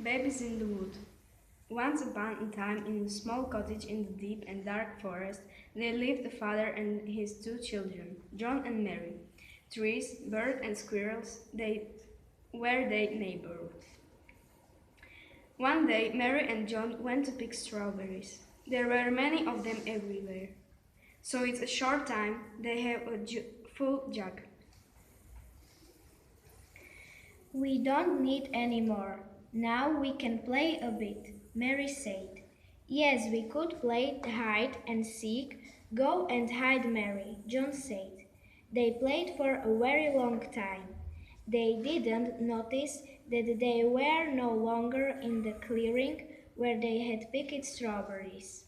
Babies in the Wood. Once upon a time, in a small cottage in the deep and dark forest, there lived a father and his two children, John and Mary. Trees, birds, and squirrels they were their neighbors. One day, Mary and John went to pick strawberries. There were many of them everywhere. So it's a short time they have a full jug. We don't need any more. Now we can play a bit, Mary said. Yes, we could play hide and seek. Go and hide, Mary, John said. They played for a very long time. They didn't notice that they were no longer in the clearing where they had picked strawberries.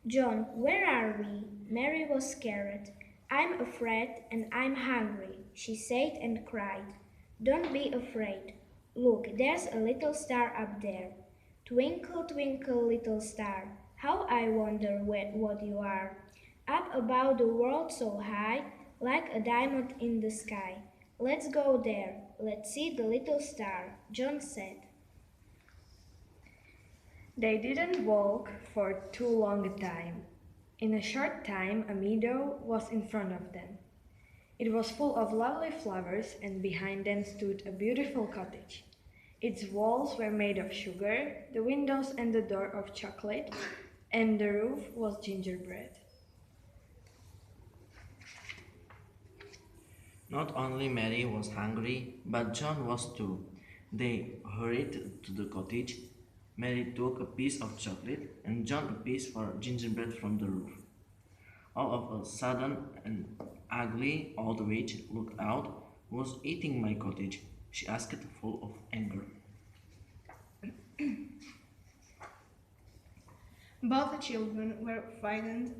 John, where are we? Mary was scared. I'm afraid and I'm hungry, she said and cried. Don't be afraid. Look, there's a little star up there. Twinkle, twinkle, little star, how I wonder what you are. Up above the world so high, like a diamond in the sky. Let's go there. Let's see the little star, John said. They didn't walk for too long a time. In a short time, a meadow was in front of them. It was full of lovely flowers, and behind them stood a beautiful cottage. Its walls were made of sugar, the windows and the door of chocolate, and the roof was gingerbread. Not only Mary was hungry, but John was too. They hurried to the cottage. Mary took a piece of chocolate and John a piece for gingerbread from the roof. All of a sudden, an ugly old witch looked out. Was eating my cottage, she asked, full of anger. Both children were frightened.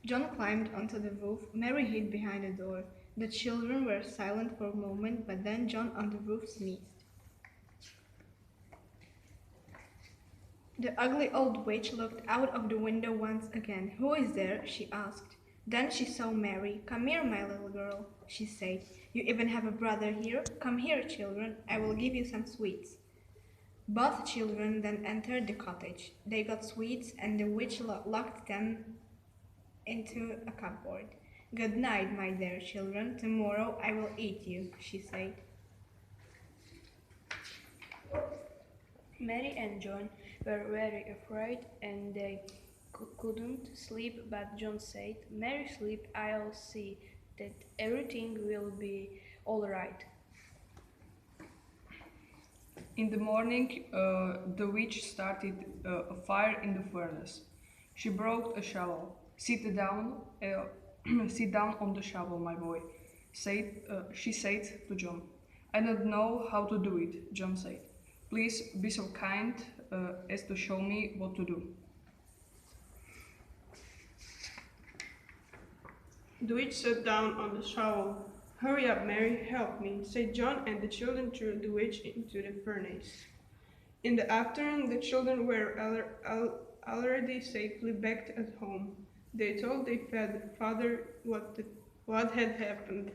John climbed onto the roof, Mary hid behind the door. The children were silent for a moment, but then John on the roof sneezed. The ugly old witch looked out of the window once again. Who is there? She asked. Then she saw Mary. Come here, my little girl, she said. You even have a brother here. Come here, children. I will give you some sweets. Both children then entered the cottage. They got sweets, and the witch locked them into a cupboard. Good night, my dear children. Tomorrow I will eat you, she said. Mary and John were very afraid and they couldn't sleep, but John said, Mary, sleep, I'll see that everything will be all right. In the morning, the witch started a fire in the furnace. She brought a shovel. Sit down, sit down on the shovel, my boy, she said to John. I don't know how to do it, John said. Please be so kind as to show me what to do. The witch sat down on the shovel. Hurry up, Mary, help me, said John, and the children threw the witch into the furnace. In the afternoon, the children were already safely back at home. They told their father what had happened.